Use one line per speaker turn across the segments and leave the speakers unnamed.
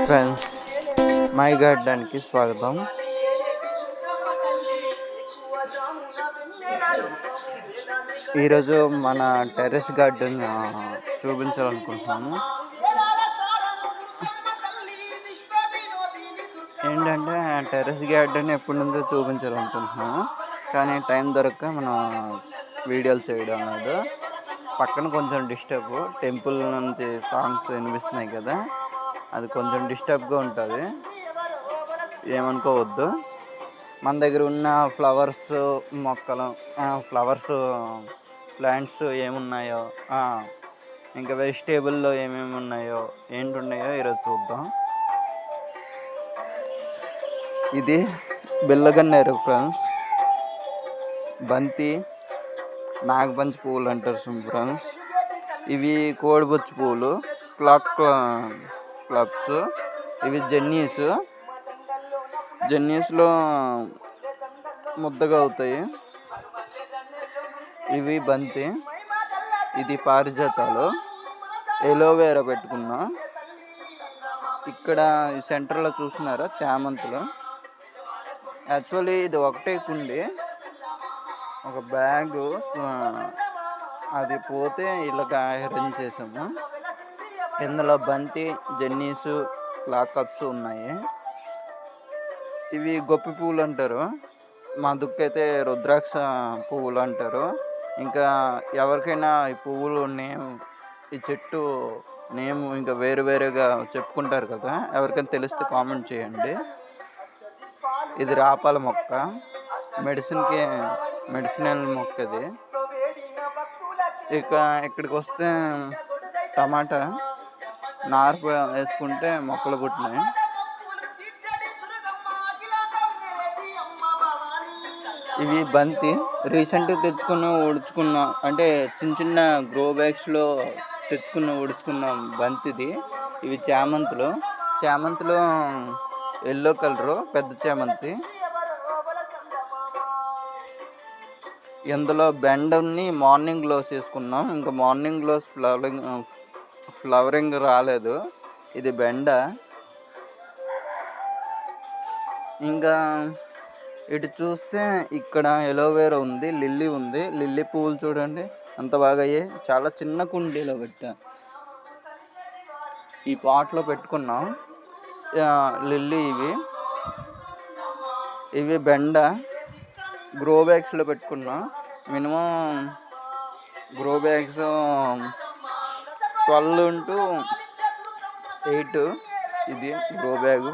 Friends, my గార్డెన్కి స్వాగతం. ఈరోజు మన టెర్రస్ గార్డెన్ చూపించాలనుకుంటున్నాము. ఏంటంటే టెర్రస్ గార్డెన్ ఎప్పటి నుంచో చూపించాలనుకుంటున్నాము, కానీ టైం దొరక్క మనం వీడియోలు చేయడం లేదు. పక్కన కొంచెం డిస్టర్బ్, టెంపుల్ నుంచి సాంగ్స్ వినిపిస్తున్నాయి కదా, అది కొంచెం డిస్టర్బ్గా ఉంటుంది, ఏమనుకోవద్దు. మన దగ్గర ఉన్న ఫ్లవర్స్ మొక్కలు, ఫ్లవర్స్ ప్లాంట్స్ ఏమున్నాయో, ఇంకా వెజిటేబుల్లో ఏమేమి ఉన్నాయో, ఏంటున్నాయో ఈరోజు చూద్దాం. ఇది బిల్లగన్నేరు ఫ్రెండ్స్, బంతి, నాగపంచి పువ్వులు అంటారు ఫ్రెండ్స్. ఇవి కోడిబొచ్చు పువ్వులు, క్లబ్స్. ఇవి జెన్నీస్లో ముద్దగా అవుతాయి. ఇవి బంతి. ఇది పారిజాతాలు. ఎలోవేరా పెట్టుకున్నా. ఇక్కడ ఈ సెంటర్లో చూస్తున్నారా చామంతులు. యాక్చువల్లీ ఇది ఒకటే కుండి, ఒక బ్యాగు అది పోతే ఇలాగ అరేంజ్ చేసాము. ఇందులో బంతి, జెన్నీసు, లాకప్స్ ఉన్నాయి. ఇవి గొప్పి పువ్వులు అంటారు, మా దుక్కైతే రుద్రాక్ష పువ్వులు అంటారు. ఇంకా ఎవరికైనా ఈ పువ్వులు నేమ్, ఈ చెట్టు నేమ్ ఇంకా వేరుగా చెప్పుకుంటారు కదా, ఎవరికైనా తెలిస్తే కామెంట్ చేయండి. ఇది రాపాల మొక్క, మెడిసినల్ మొక్క ఇది. ఇక ఇక్కడికి వస్తే టమాటా నారు వేసుకుంటే మొక్కలు పుట్టినాయి. ఇవి బంతి, రీసెంట్గా ఉడుచుకున్న అంటే చిన్న గ్రో బ్యాగ్స్లో ఉడుచుకున్న బంతిది. ఇవి చామంతిలో ఎల్లో కలరు, పెద్ద చామంతి. ఇందులో బెండని మార్నింగ్ గ్లోస్ వేసుకున్నాం, ఇంకా మార్నింగ్ గ్లోస్ ఫ్లవరింగ్ రాలేదు. ఇది బెండ. ఇంకా ఇటు చూస్తే ఇక్కడ ఎలోవేరా ఉంది, లిల్లీ ఉంది. లిల్లీ పువ్వులు చూడండి అంత బాగా అయ్యాయి. చాలా చిన్న కుండీలో పెట్టా, ఈ పాట్లో పెట్టుకున్నాం లిల్లీ. ఇవి బెండ గ్రో బ్యాగ్స్లో పెట్టుకున్నా. మినిమం గ్రో బ్యాగ్స్ 12x8 ఇది grow bag.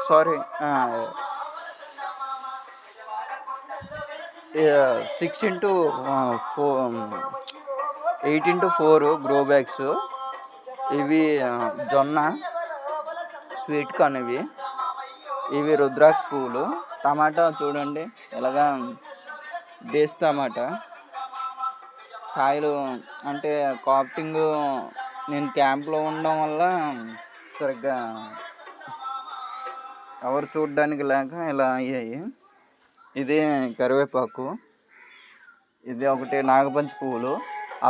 8x4 grow bags. ఇవి జొన్న, స్వీట్ కార్న్. ఇవి రుద్రాక్ష పువ్వులు. టమాటా చూడండి ఎలాగా, దేశీ టమాటా కాయలు. అంటే కాప్టింగ్ నేను క్యాంప్లో ఉండడం వల్ల సరిగ్గా ఎవరు చూడడానికి లేక ఇలా అయ్యాయి. ఇది కరివేపాకు. ఇది ఒకటి నాగపంచి పువ్వులు,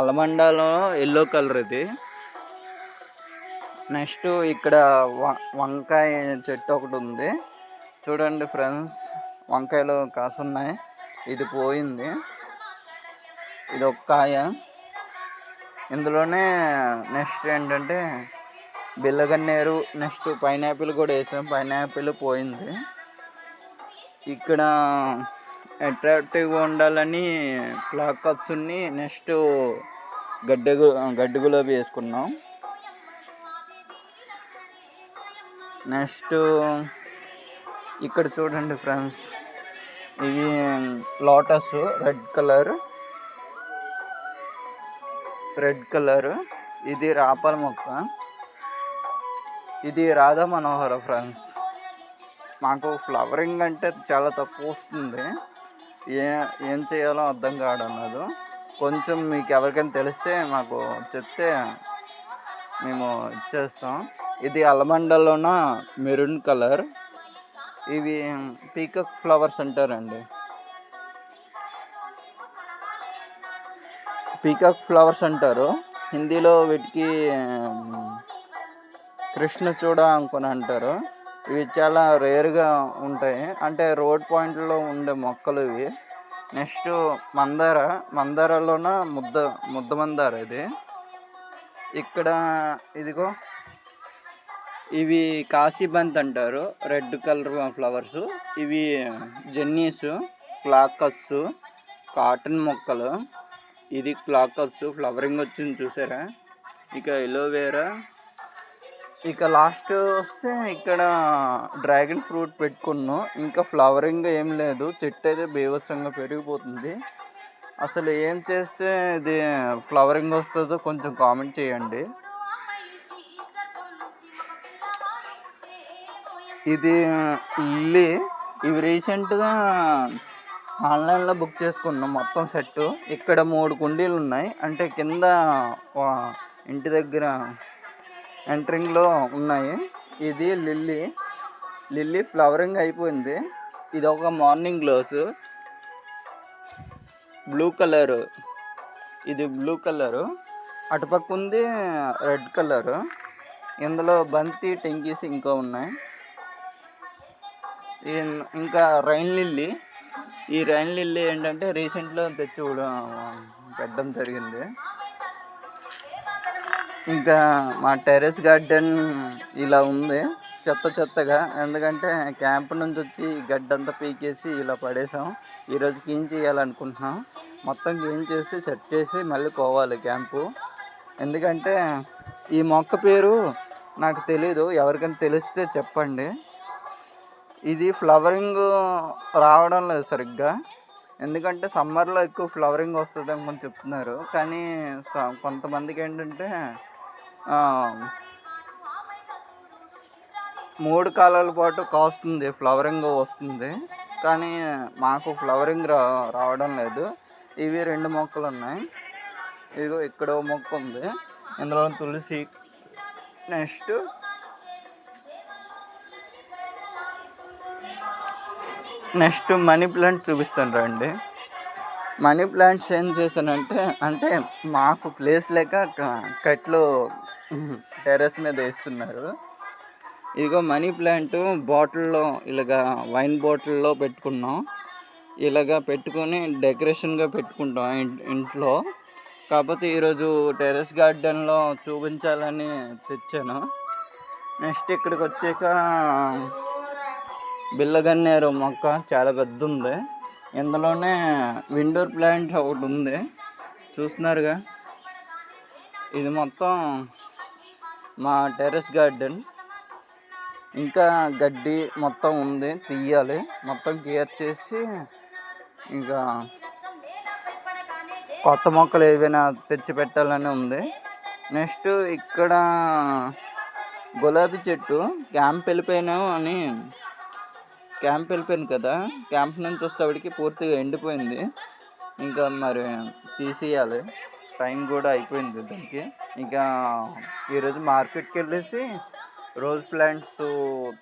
అలమండాలో ఎల్లో కలర్ ఇది. నెక్స్ట్ ఇక్కడ వంకాయ చెట్టు ఒకటి ఉంది చూడండి ఫ్రెండ్స్, వంకాయలు కాసున్నాయి. ఇది పోయింది, ఇది ఒక కాయ. ఇందులోనే నెక్స్ట్ ఏంటంటే బిల్లగన్నేరు, నెక్స్ట్ పైనాపిల్ కూడా వేసాం. పైనాపిల్ పోయింది. ఇక్కడ అట్రాక్టివ్గా ఉండాలని ఫ్లవర్ కప్స్ని నెక్స్ట్ గడ్డి గులాబీ వేసుకున్నాం. నెక్స్ట్ ఇక్కడ చూడండి ఫ్రెండ్స్, ఇవి లోటస్ రెడ్ కలర్. ఇది రాపాల మొక్క. ఇది రాధా మనోహర ఫ్రెండ్స్. మాకు ఫ్లవరింగ్ అంటే చాలా తక్కువ వస్తుంది, ఏం చేయాలో అర్థం కావడం లేదు. కొంచెం మీకు ఎవరికైనా తెలిస్తే మాకు చెప్తే మేము ఇచ్చేస్తాం. ఇది అలమండలోన మెరూన్ కలర్. ఇవి పీకాక్ ఫ్లవర్స్ అంటారండి. పీకాక్ ఫ్లవర్స్ అంటారు హిందీలో. వీటికి కృష్ణచూడ అనుకుని అంటారు. ఇవి చాలా రేర్గా ఉంటాయి, అంటే రోడ్ పాయింట్లో ఉండే మొక్కలు ఇవి. నెక్స్ట్ మందారలోన ముద్ద మందార ఇది. ఇక్కడ ఇదిగో ఇవి కాశీబంత్ అంటారు, రెడ్ కలర్ ఫ్లవర్స్. ఇవి జెన్నీస్, క్లాకస్, కాటన్ మొక్కలు. ఇది క్లాకస్ ఫ్లవరింగ్ వచ్చింది చూసారా. ఇక ఎలోవేరా. ఇక లాస్ట్ వస్తే ఇక్కడ డ్రాగన్ ఫ్రూట్ పెట్టుకున్నాం. ఇంకా ఫ్లవరింగ్ ఏం లేదు, చెట్టు అయితే బీభత్సంగా పెరిగిపోతుంది. అసలు ఏం చేస్తే ఇది ఫ్లవరింగ్ వస్తుందో కొంచెం కామెంట్ చేయండి. ఇది లిల్లీ. ఇవి రీసెంట్గా ఆన్లైన్లో బుక్ చేసుకున్నాం మొత్తం సెట్. ఇక్కడ 3 కుండీలు ఉన్నాయి, అంటే కింద ఇంటి దగ్గర ఎంట్రింగ్లో ఉన్నాయి. ఇది లిల్లీ ఫ్లవరింగ్ అయిపోయింది. ఇది ఒక మార్నింగ్ గ్లోస్, బ్లూ కలరు. ఇది బ్లూ కలరు. అటుపక్క ఉంది రెడ్ కలరు. ఇందులో బంతి, టెంకీస్ ఇంకా ఉన్నాయి. ఇంకా రైన్ లిల్లీ. ఈ రైన్ లిల్లీ ఏంటంటే రీసెంట్లో తెచ్చి పెట్టడం జరిగింది. ఇంకా మా టెర్రస్ గార్డెన్ ఇలా ఉంది, చెత్తగా. ఎందుకంటే క్యాంప్ నుంచి వచ్చి గడ్డంతా పీకేసి ఇలా పడేసాం. ఈరోజు క్లీన్ చేయాలనుకుంటున్నాం. మొత్తం క్లీన్ చేసి సెట్ చేసి మళ్ళీ పోవాలి క్యాంపు. ఎందుకంటే ఈ మొక్క పేరు నాకు తెలీదు, ఎవరికైనా తెలిస్తే చెప్పండి. ఇది ఫ్లవరింగ్ రావడం లేదు సరిగ్గా, ఎందుకంటే సమ్మర్లో ఎక్కువ ఫ్లవరింగ్ వస్తుంది అని చెప్తున్నారు. కానీ కొంతమందికి ఏంటంటే 3 కాలాల పాటు కాస్తుంది, ఫ్లవరింగ్ వస్తుంది. కానీ మాకు ఫ్లవరింగ్ రావడం లేదు. ఇవి 2 మొక్కలు ఉన్నాయి. ఇదిగో ఇక్కడ మొక్క ఉంది, ఇందులో తులసి. నెక్స్ట్ మనీ ప్లాంట్ చూపిస్తాను రండి. మనీ ప్లాంట్స్ ఏం అంటే మాకు ప్లేస్ లేక కట్లు టెర్రస్ మీద వేస్తున్నారు. ఇదిగో మనీ ప్లాంట్ బాటిల్లో ఇలాగా వైన్ బాటిల్లో పెట్టుకున్నాం. ఇలాగా పెట్టుకొని డెకరేషన్గా పెట్టుకుంటాం ఇంట్లో. కాకపోతే ఈరోజు టెర్రస్ గార్డెన్లో చూపించాలని తెచ్చాను. నెక్స్ట్ ఇక్కడికి వచ్చాక బిల్లగన్నేరు మొక్క చాలా పెద్ద ఉంది. ఇందులోనే విండోర్ ప్లాంట్ ఒకటి ఉంది, చూస్తున్నారుగా. ఇది మొత్తం మా టెర్రస్ గార్డెన్. ఇంకా గడ్డి మొత్తం ఉంది, తీయాలి. మొత్తం కేర్ చేసి ఇంకా కొత్త మొక్కలు ఏవైనా తెచ్చి పెట్టాలని ఉంది. నెక్స్ట్ ఇక్కడ గులాబీ చెట్టు క్యాంప్ వెళ్ళిపోయాను కదా, క్యాంప్ నుంచి వచ్చేవాడికి పూర్తిగా ఎండిపోయింది. ఇంకా మరి తీసేయాలి, టైం కూడా అయిపోయింది దానికి. ఇంకా ఈరోజు మార్కెట్కి వెళ్ళేసి రోజ్ ప్లాంట్స్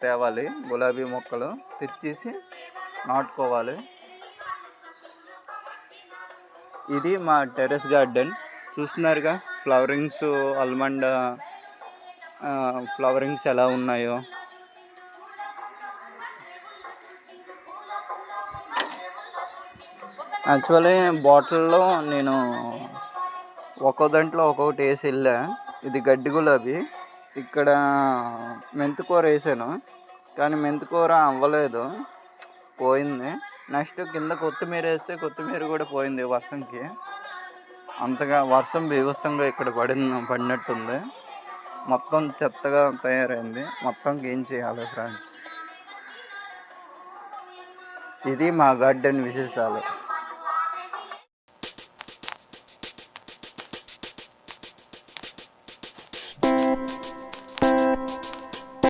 తేవాలి, గులాబీ మొక్కలు తెచ్చేసి నాటుకోవాలి. ఇది మా టెర్రస్ గార్డెన్, చూస్తున్నారుగా. ఫ్లవరింగ్స్, ఆల్మండ్ ఫ్లవరింగ్స్ ఎలా ఉన్నాయో. యాక్చువల్లీ బాటిల్లో నేను ఒక్కో దాంట్లో ఒక్కొక్కటి వేసి వెళ్ళా. ఇది గడ్డి గులాబీ. ఇక్కడ మెంతికూర వేసాను, కానీ మెంతికూర అవ్వలేదు, పోయింది. నెక్స్ట్ కింద కొత్తిమీర వేస్తే కొత్తిమీర కూడా పోయింది వర్షంకి. అంతగా వర్షం బీభత్సంగా ఇక్కడ పడినట్టుంది. మొత్తం చెత్తగా తయారైంది, మొత్తం క్లీన్ చేయాలి ఫ్రెండ్స్. ఇది మా గార్డెన్ విశేషాలు.